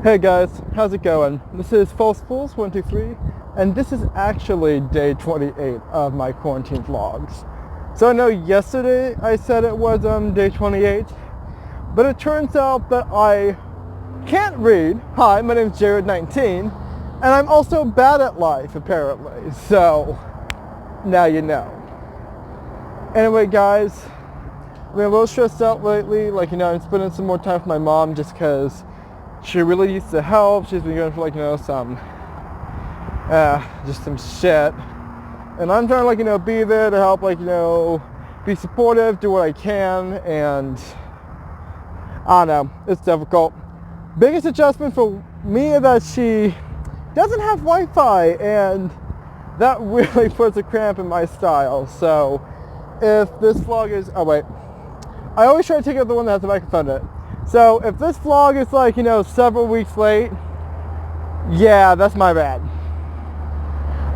Hey guys, how's it going? This is False Fools 123, and this is actually day 28 of my quarantine vlogs. So I know yesterday I said it was day 28, but it turns out that I can't read. Hi, my name's Jared19, and I'm also bad at life apparently, so now you know. Anyway guys, I've been a little stressed out lately, I'm spending some more time with my mom just because she really needs the help. She's been going for just some shit. And I'm trying to be there to help, be supportive, do what I can, and I don't know, it's difficult. Biggest adjustment for me is that she doesn't have Wi-Fi, and that really puts a cramp in my style. So if this vlog is, I always try to take out the one that has the microphone in it. So if this vlog is several weeks late, yeah, that's my bad.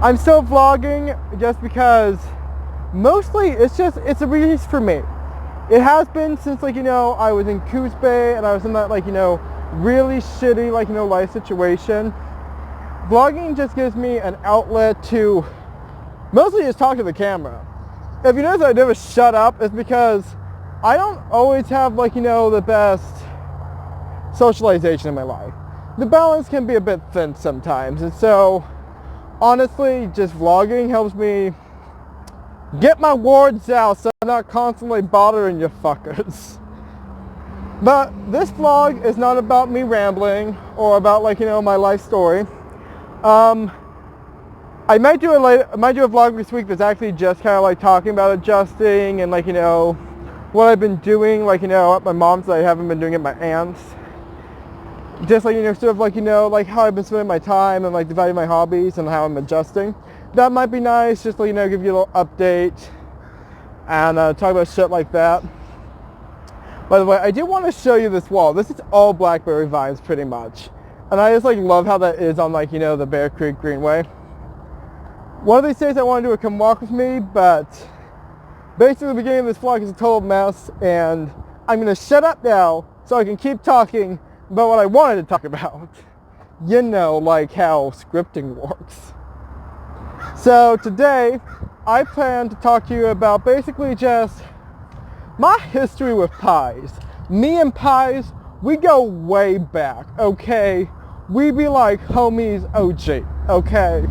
I'm still vlogging just because mostly it's a release for me. It has been since I was in Coos Bay and I was in that really shitty life situation. Vlogging just gives me an outlet to mostly just talk to the camera. If you notice I never shut up, it's because I don't always have the best socialization in my life. The balance can be a bit thin sometimes, and so honestly just vlogging helps me get my words out so I'm not constantly bothering you fuckers. But this vlog is not about me rambling or about my life story. I might do a vlog this week that's actually just kind of talking about adjusting and what I've been doing at my mom's that I haven't been doing at my aunt's. Just how I've been spending my time and dividing my hobbies and how I'm adjusting. That might be nice, just give you a little update and talk about shit like that. By the way, I do want to show you this wall. This is all blackberry vines pretty much. And I just love how that is on the Bear Creek Greenway. One of these days I want to do a come walk with me, but basically the beginning of this vlog is a total mess, and I'm going to shut up now so I can keep talking about what I wanted to talk about. You know, how scripting works. So today I plan to talk to you about basically just my history with pies. Me and pies, we go way back, okay? We be like homies OG, okay?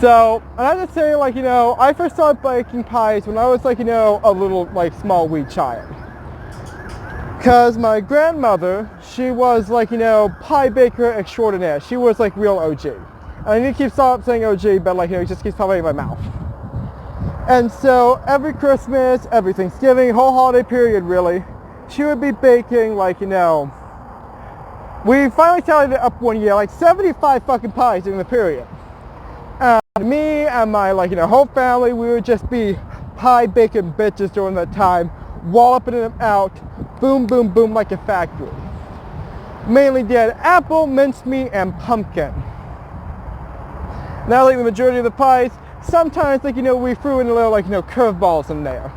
So, and I just say I first started baking pies when I was a little small wee child. Cause my grandmother, she was pie baker extraordinaire. She was real OG. And I need to keep stop saying OG, but it just keeps popping in my mouth. And so every Christmas, every Thanksgiving, whole holiday period really, she would be baking we finally tallied it up one year, 75 fucking pies during the period. And me and my whole family, we would just be pie baking bitches during that time, walloping them out, boom, boom, boom, like a factory. Mainly did apple, mincemeat, and pumpkin. Now, the majority of the pies, sometimes, we threw in a little, curveballs in there.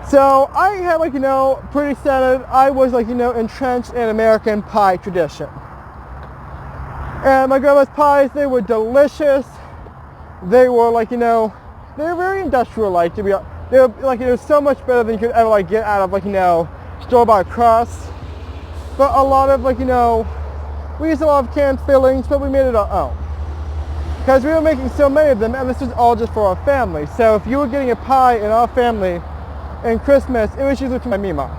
So, I had, pretty standard, I was, entrenched in American pie tradition. And my grandma's pies, they were delicious. They were, they were very industrial-like, to be honest. They were, so much better than you could ever, get out of, store-bought crust. But a lot of, we used a lot of canned fillings, but we made it our own. Because we were making so many of them, and this was all just for our family. So if you were getting a pie in our family in Christmas, it was usually for my Mima.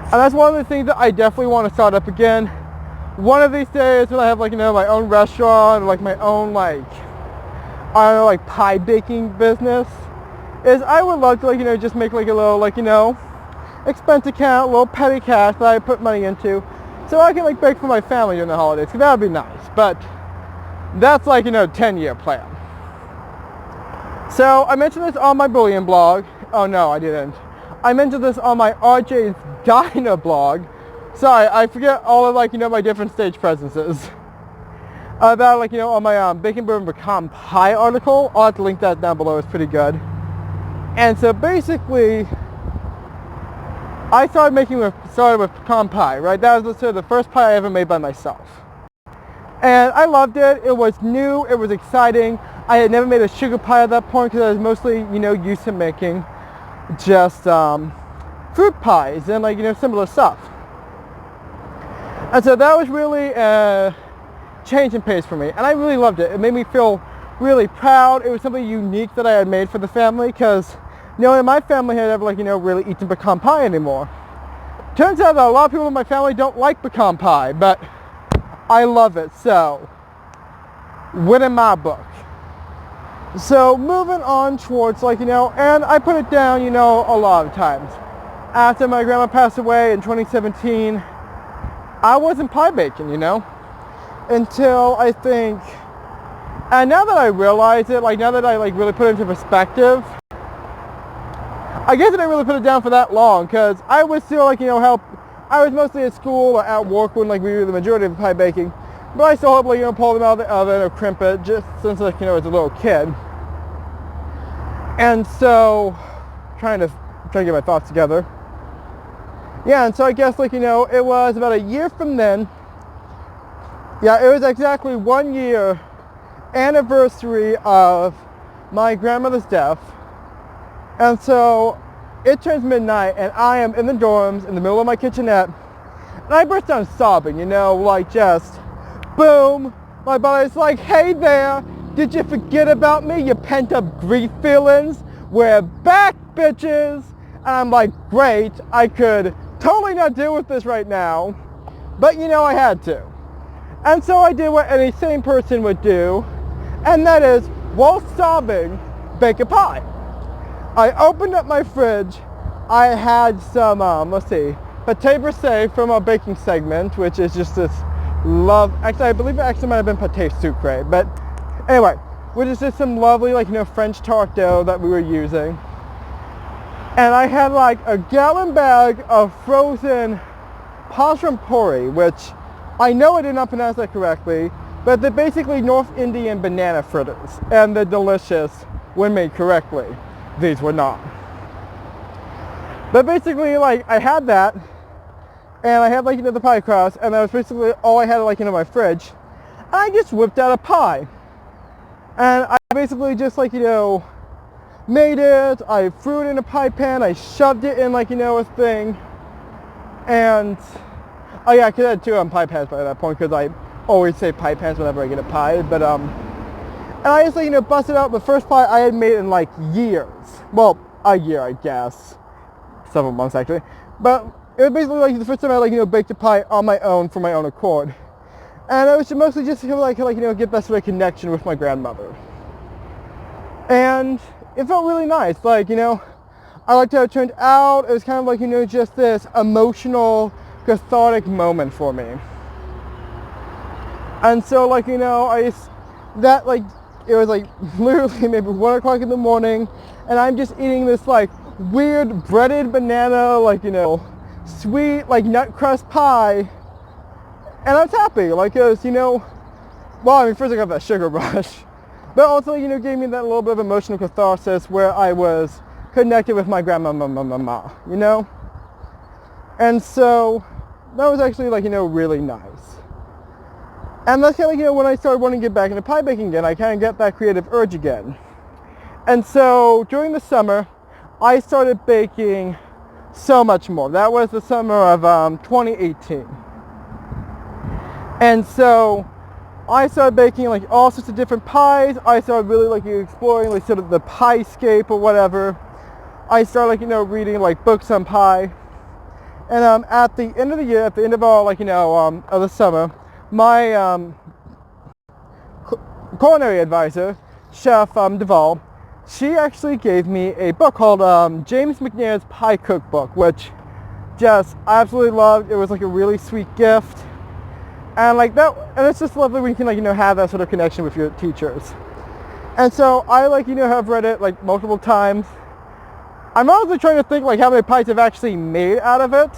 And that's one of the things that I definitely want to start up again. One of these days when I have my own restaurant, my own pie baking business, is I would love to just make a little expense account, a little petty cash that I put money into, so I can bake for my family during the holidays, because that would be nice. But that's 10-year plan. So I mentioned this on my bullion blog. Oh no, I didn't. I mentioned this on my RJ's Diner blog. Sorry, I forget all of my different stage presences. About on my Bacon Bourbon Pecan Pie article. I'll have to link that down below. It's pretty good. And so basically, I started with pecan pie, right? That was sort of the first pie I ever made by myself. And I loved it. It was new, it was exciting. I had never made a sugar pie at that point because I was mostly, used to making just fruit pies and similar stuff. And so that was really a change in pace for me, and I really loved it. It made me feel really proud. It was something unique that I had made for the family because no one in my family had ever really eaten pecan pie anymore. Turns out that a lot of people in my family don't like pecan pie, but I love it, so win in my book. So moving on towards and I put it down a lot of times. After my grandma passed away in 2017, I wasn't pie baking, until I think, and now that I realize it, now that I really put it into perspective, I guess I didn't really put it down for that long because I was still help. I was mostly at school or at work when we do the majority of the pie baking, but I still help pull them out of the oven or crimp it just since as a little kid. And so trying to get my thoughts together. Yeah, and so I guess it was about a year from then. Yeah, it was exactly 1 year anniversary of my grandmother's death. And so it turns midnight and I am in the dorms in the middle of my kitchenette and I burst down sobbing, just boom. My body's like, hey there, did you forget about me, you pent up grief feelings? We're back, bitches. And I'm like, great, I could totally not deal with this right now, but I had to. And so I did what any sane person would do, and that is, while sobbing, bake a pie. I opened up my fridge. I had some, pâté brisé from our baking segment, which is just this actually I believe it actually might have been pâté sucré, but anyway, which is just some lovely French tart dough that we were using. And I had a gallon bag of frozen passion which I know I did not pronounce that correctly, but they're basically North Indian banana fritters, and they're delicious when made correctly. These were not. But basically, I had that, and I had the pie crust, and that was basically all I had in my fridge. And I just whipped out a pie, and I basically just made it. I threw it in a pie pan. I shoved it in a thing, and oh yeah, because I had two pie pans by that point because I always say pie pans whenever I get a pie. But and I just busted out the first pie I had made in years. Well, a year I guess, several months actually. But it was basically the first time I baked a pie on my own for my own accord, and it was mostly just to get that sort of connection with my grandmother. And it felt really nice. I liked how it turned out. It was kind of just this emotional, cathartic moment for me. And so it was literally maybe 1 o'clock in the morning, and I'm just eating this weird breaded banana, sweet nut crust pie, and I was happy. Because well, I mean, first I got that sugar rush, but also gave me that little bit of emotional catharsis where I was connected with my grandma, and so that was actually really nice. And that's kind of when I started wanting to get back into pie baking again. I kind of get that creative urge again. And so during the summer, I started baking so much more. That was the summer of 2018. And so I started baking all sorts of different pies. I started really exploring sort of the piescape or whatever. I started reading books on pie. And at the end of the year, at the end of all of the summer, my culinary advisor, Chef Duvall, she actually gave me a book called James McNair's Pie Cookbook, which just I absolutely loved. It was a really sweet gift, and that, and it's just lovely when you can have that sort of connection with your teachers. And so I have read it multiple times. I'm honestly trying to think how many pies I've actually made out of it.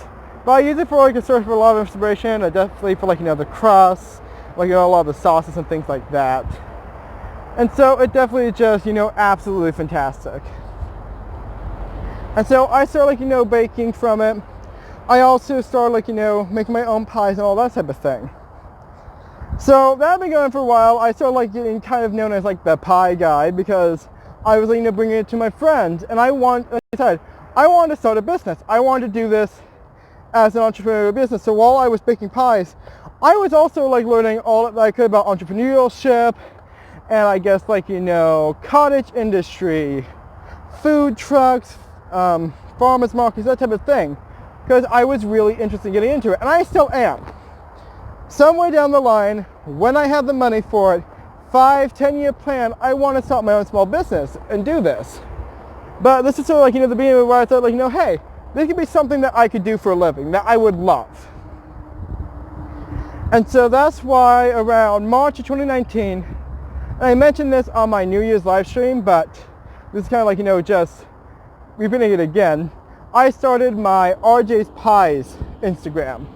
But I use it for a source for a lot of inspiration. I definitely for the crust, a lot of the sauces and things like that. And so it definitely is just absolutely fantastic. And so I started baking from it. I also started like, you know, making my own pies and all that type of thing. So that had been going for a while. I started like getting kind of known as like the pie guy because I was, you know, bringing it to my friends, and like I said, I wanted to start a business. I wanted to do this as an entrepreneurial business. So while I was baking pies, I was also like learning all that I could about entrepreneurship, and I guess like, you know, cottage industry, food trucks, farmers markets, that type of thing, because I was really interested in getting into it, and I still am. Somewhere down the line, when I have the money for it, 5-10 year plan, I want to start my own small business and do this. But this is sort of like, you know, the beginning where I thought like, you know, hey, this could be something that I could do for a living, that I would love. And so that's why around March of 2019, and I mentioned this on my New Year's live stream, but this is kind of like, you know, just repeating it again. I started my RJ's Pies Instagram.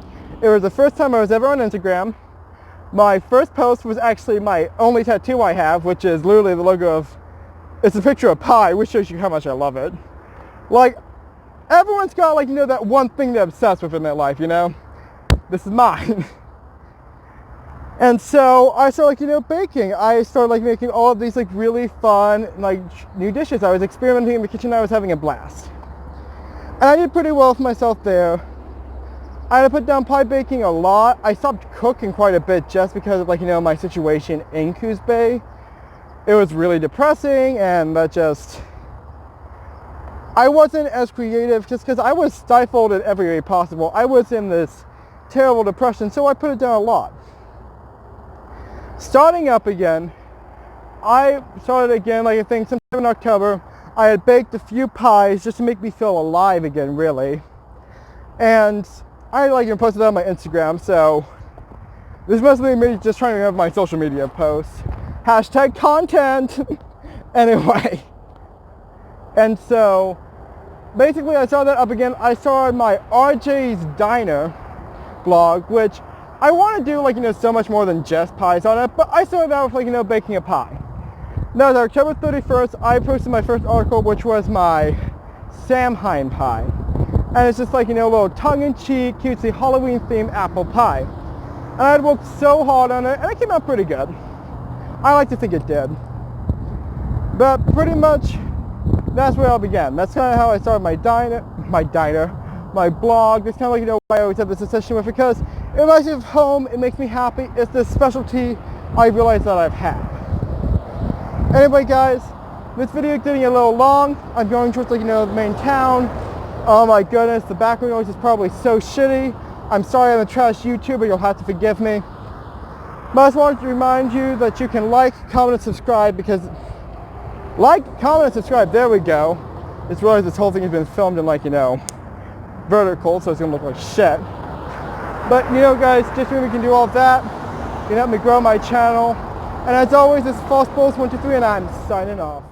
It was the first time I was ever on Instagram. My first post was actually my only tattoo I have, which is literally the logo of, it's a picture of pie, which shows you how much I love it. Like, everyone's got like, you know, that one thing they're obsessed with in their life, you know? This is mine. And so I started like, you know, baking. I started like making all of these like really fun, like new dishes. I was experimenting in the kitchen. I was having a blast. And I did pretty well for myself there. I had to put down pie baking a lot. I stopped cooking quite a bit just because of like, you know, my situation in Coos Bay. It was really depressing, and that just, I wasn't as creative just because I was stifled in every way possible. I was in this terrible depression, so I put it down a lot. Starting up again, I started again, like I think sometime in October. I had baked a few pies just to make me feel alive again, really. And I like, you know, posted it on my Instagram, so this is mostly me just trying to have my social media posts. Hashtag content. Anyway. And so basically I started that up again. I started my RJ's Diner blog, which I want to do like, you know, so much more than just pies on it, but I started out with like, you know, baking a pie. That was October 31st. I posted my first article, which was my Samhain pie. And it's just like, you know, a little tongue-in-cheek, cutesy Halloween-themed apple pie. And I had worked so hard on it, and it came out pretty good. I like to think it did. But pretty much, that's where I began. That's kind of how I started my blog. It's kind of like, you know, why I always have this obsession with it, because it reminds me of home, it makes me happy. It's this specialty I realize that I've had. Anyway, guys, this video is getting a little long. I'm going towards, like, you know, the main town. Oh my goodness, the background noise is probably so shitty. I'm sorry I'm a trash YouTuber, you'll have to forgive me. But I just wanted to remind you that you can like, comment, and subscribe, because like, comment, and subscribe, there we go. Just realized this whole thing has been filmed in, like, you know, vertical, so it's gonna look like shit. But, you know, guys, just remember you can do all of that. You can help me grow my channel. And as always, this is False Bulls 123, and I'm signing off.